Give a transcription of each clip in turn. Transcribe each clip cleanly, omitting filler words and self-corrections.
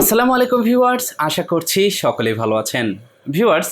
আসসালামু আলাইকুম ভিউয়ার্স, আশা করছি সকলেই ভালো আছেন। ভিউয়ার্স,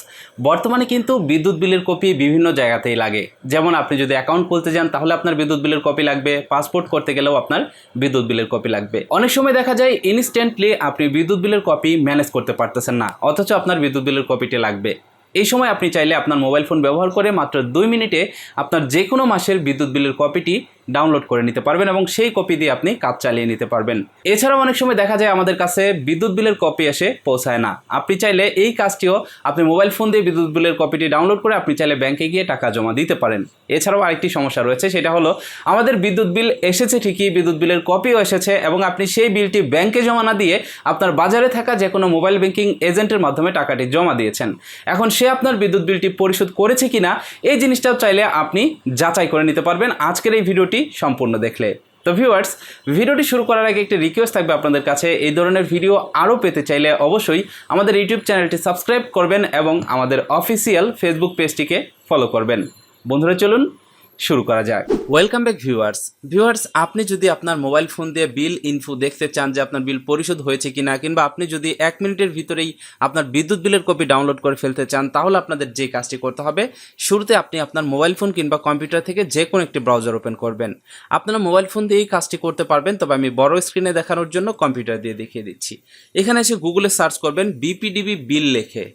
বর্তমানে কিন্তু বিদ্যুৎ বিলের কপি বিভিন্ন জায়গাতেই লাগে। যেমন আপনি যদি অ্যাকাউন্ট খুলতে যান তাহলে আপনার বিদ্যুৎ বিলের কপি লাগবে, পাসপোর্ট করতে গেলেও আপনার বিদ্যুৎ বিলের কপি লাগবে। অনেক সময় দেখা যায় ইনস্ট্যান্টলি আপনি বিদ্যুৎ বিলের কপি ম্যানেজ করতে পারতেছেন না, অথচ আপনার বিদ্যুৎ বিলের কপিটি লাগবে। এই সময় আপনি চাইলে আপনার মোবাইল ফোন ব্যবহার করে মাত্র 2 মিনিটে আপনার যে কোনো মাসের বিদ্যুৎ বিলের কপিটি ডাউনলোড করে নিতে পারবেন এবং সেই কপি দিয়ে আপনি কাজ চালিয়ে নিতে পারবেন। এছাড়াও অনেক সময় দেখা যায় আমাদের কাছে বিদ্যুৎ বিলের কপি এসে পৌঁছায় না। আপনি চাইলে এই কাজটিও আপনি মোবাইল ফোন দিয়ে বিদ্যুৎ বিলের কপিটি ডাউনলোড করে আপনি চাইলে ব্যাংকে গিয়ে টাকা জমা দিতে পারেন। এছাড়াও আরেকটি সমস্যা রয়েছে, সেটা হলো আমাদের বিদ্যুৎ বিল এসেছে ঠিকই, বিদ্যুৎ বিলের কপিও এসেছে এবং আপনি সেই বিলটি ব্যাংকে জমা না দিয়ে আপনার বাজারে থাকা যে কোনো মোবাইল ব্যাংকিং এজেন্টের মাধ্যমে টাকাটি জমা দিয়েছেন। এখন সে আপনার বিদ্যুৎ বিলটি পরিশোধ করেছে কিনা এই জিনিসটাও চাইলে আপনি যাচাই করে নিতে পারবেন আজকের এই ভিডিওটি সম্পূর্ণ দেখলে। তো ভিউয়ার্স, ভিডিওটি শুরু করার আগে একটি রিকোয়েস্ট থাকবে আপনাদের কাছে, এই ধরনের ভিডিও আরও পেতে চাইলে অবশ্যই আমাদের ইউটিউব চ্যানেলটি সাবস্ক্রাইব করবেন এবং আমাদের অফিসিয়াল ফেসবুক পেজটিকে ফলো করবেন। বন্ধুরা, চলুন শুরু করা যাক। ওয়েলকাম ব্যাক ভিউয়ার্স, আপনি যদি আপনার মোবাইল ফোন দিয়ে বিল ইনফো দেখতে চান যে আপনার বিল পরিশোধ হয়েছে কিনা, কিংবা আপনি যদি 1 মিনিটের ভিতরেই আপনার বিদ্যুৎ বিলের কপি ডাউনলোড করে ফেলতে চান, তাহলে আপনাদের যে কাজটি করতে হবে, শুরুতে আপনি আপনার মোবাইল ফোন কিংবা কম্পিউটার থেকে যে কোনো একটি ব্রাউজার ওপেন করবেন। আপনারা মোবাইল ফোন দিয়ে এই কাজটি করতে পারবেন, তবে আমি বড় স্ক্রিনে দেখানোর জন্য কম্পিউটার দিয়ে দেখিয়ে দিচ্ছি। এখানে এসে গুগলে সার্চ করবেন বিপিডিবি বিল লিখে।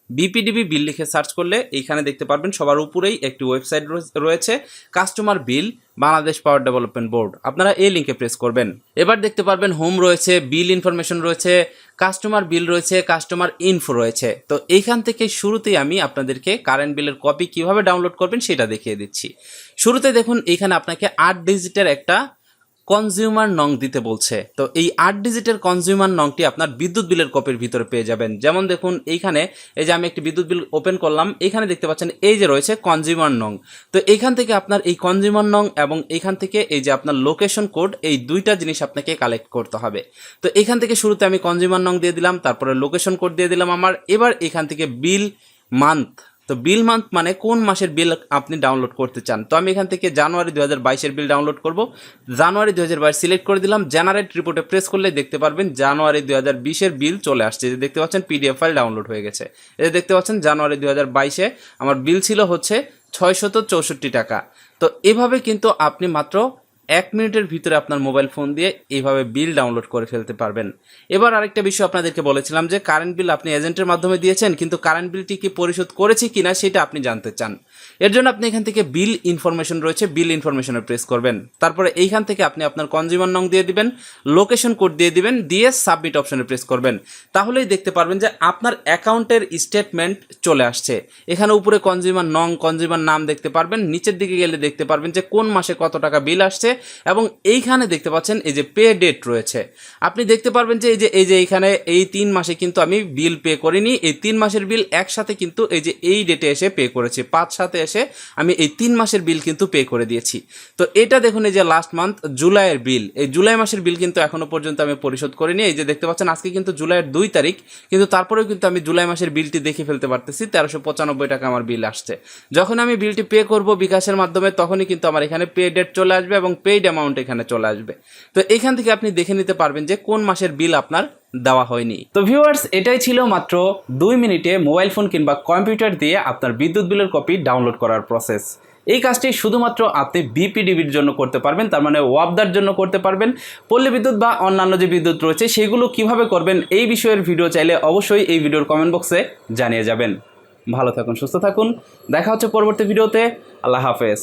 বিপিডিবি বিল লিখে সার্চ করলে এইখানে দেখতে পারবেন সবার উপরেই একটি ওয়েবসাইট রয়েছে, কাস্টমার বিল বাংলাদেশ পাওয়ার ডেভেলপমেন্ট বোর্ড। আপনারা এই লিঙ্কে প্রেস করবেন। এবার দেখতে পারবেন হোম রয়েছে, বিল ইনফরমেশন রয়েছে, কাস্টমার বিল রয়েছে, কাস্টমার ইনফো রয়েছে। তো এইখান থেকে শুরুতেই আমি আপনাদেরকে কারেন্ট বিলের কপি কিভাবে ডাউনলোড করবেন সেটা দেখিয়ে দিচ্ছি। শুরুতে দেখুন এইখানে আপনাকে 8 ডিজিটের একটা কনজিউমার নং দিতে বলছে। তো এই 8 ডিজিটের কনজিউমার নংটি আপনার বিদ্যুৎ বিলের কপির ভিতরে পেয়ে যাবেন। যেমন দেখুন এইখানে, এই যে আমি একটি বিদ্যুৎ বিল ওপেন করলাম, এখানে দেখতে পাচ্ছেন এই যে রয়েছে কনজিউমার নং। তো এইখান থেকে আপনার এই কনজিউমার নং এবং এইখান থেকে এই যে আপনার লোকেশন কোড, এই দুইটা জিনিস আপনাকে কালেক্ট করতে হবে। তো এখান থেকে শুরুতে আমি কনজিউমার নং দিয়ে দিলাম, তারপরে লোকেশন কোড দিয়ে দিলাম আমার। এবার এখান থেকে বিল মান্থ, তো বিল মান্থ মানে কোন মাসের বিল আপনি ডাউনলোড করতে চান। তো আমি এখান থেকে জানুয়ারি 2022-এর বিল ডাউনলোড করব। জানুয়ারি 2022 সিলেক্ট করে দিলাম। জেনারেট রিপোর্টে প্রেস করলে দেখতে পারবেন জানুয়ারি 2020-এর বিল চলে আসছে। যে দেখতে পাচ্ছেন পিডিএফ ফাইল ডাউনলোড হয়ে গেছে। এই দেখতে পাচ্ছেন জানুয়ারি 2022-এ আমার বিল ছিল হচ্ছে 664 টাকা। তো এভাবে কিন্তু আপনি মাত্র 1 মিনিটের ভিতরে আপনার মোবাইল ফোন দিয়ে এইভাবে বিল ডাউনলোড করে ফেলতে পারবেন। এবার আরেকটা বিষয় আপনাদেরকে বলেছিলাম যে কারেন্ট বিল আপনি এজেন্টের মাধ্যমে দিয়েছেন, কিন্তু কারেন্ট বিলটি কি পরিশোধ করেছে কিনা সেটা আপনি জানতে চান। এর জন্য আপনি এখান থেকে বিল ইনফরমেশন রয়েছে, বিল ইনফরমেশনে প্রেস করবেন। তারপরে এইখান থেকে আপনি আপনার কনজিউমার নং দিয়ে দিবেন, লোকেশন কোড দিয়ে দিবেন, দিয়ে সাবমিট অপশনে প্রেস করবেন। তাহলেই দেখতে পারবেন যে আপনার অ্যাকাউন্টের স্টেটমেন্ট চলে আসছে। এখানে উপরে কনজিউমার নং, কনজিউমার নাম দেখতে পারবেন। নিচের দিকে গেলে দেখতে পারবেন যে কোন মাসে কত টাকা বিল আসছে এবং এইখানে দেখতে পাচ্ছেন এই যে পে ডেট রয়েছে। আপনি দেখতে পারবেন যে এই যে এইখানে এই 3 মাসে কিন্তু আমি বিল পে করিনি, এই 3 মাসের বিল একসাথে কিন্তু এই যে এই ডেটে এসে পে করেছি, 5/7 এসে আমি এই 3 মাসের বিল কিন্তু পে করে দিয়েছি। তো এটা দেখুন, এই যে লাস্ট মান্থ জুলাইয়ের বিল, এই জুলাই মাসের বিল কিন্তু এখনো পর্যন্ত আমি পরিশোধ করিনি। এই যে দেখতে পাচ্ছেন আজকে কিন্তু জুলাইয়ের 2 তারিখ, কিন্তু তারপরেও কিন্তু আমি জুলাই মাসের বিলটি দেখে ফেলতে পারতেছি। 1395 টাকা আমার বিল আসছে। যখন আমি বিলটি পে করব বিকাশের মাধ্যমে, তখনই কিন্তু আমার এখানে পে ডেট চলে আসবে এবং পেইড অ্যামাউন্ট এখানে চলে আসবে। তো এখান থেকে আপনি দেখে নিতে পারবেন যে কোন মাসের বিল আপনার দেওয়া হয়নি। তো ভিউয়ার্স, এটাই ছিল মাত্র 2 মিনিটে মোবাইল ফোন কিংবা কম্পিউটার দিয়ে আপনার বিদ্যুৎ বিলের কপি ডাউনলোড করার প্রসেস। এই কাজটি শুধুমাত্র আপনি বিপিডিবির জন্য করতে পারবেন, তার মানে ওয়াবদার জন্য করতে পারবেন। পল্লী বিদ্যুৎ বা অন্যান্য যে বিদ্যুৎ রয়েছে সেগুলো কিভাবে করবেন এই বিষয়ের ভিডিও চাইলে অবশ্যই এই ভিডিওর কমেন্ট বক্সে জানিয়ে যাবেন। ভালো থাকুন, সুস্থ থাকুন, দেখা হচ্ছে পরবর্তী ভিডিওতে। আল্লাহ হাফেজ।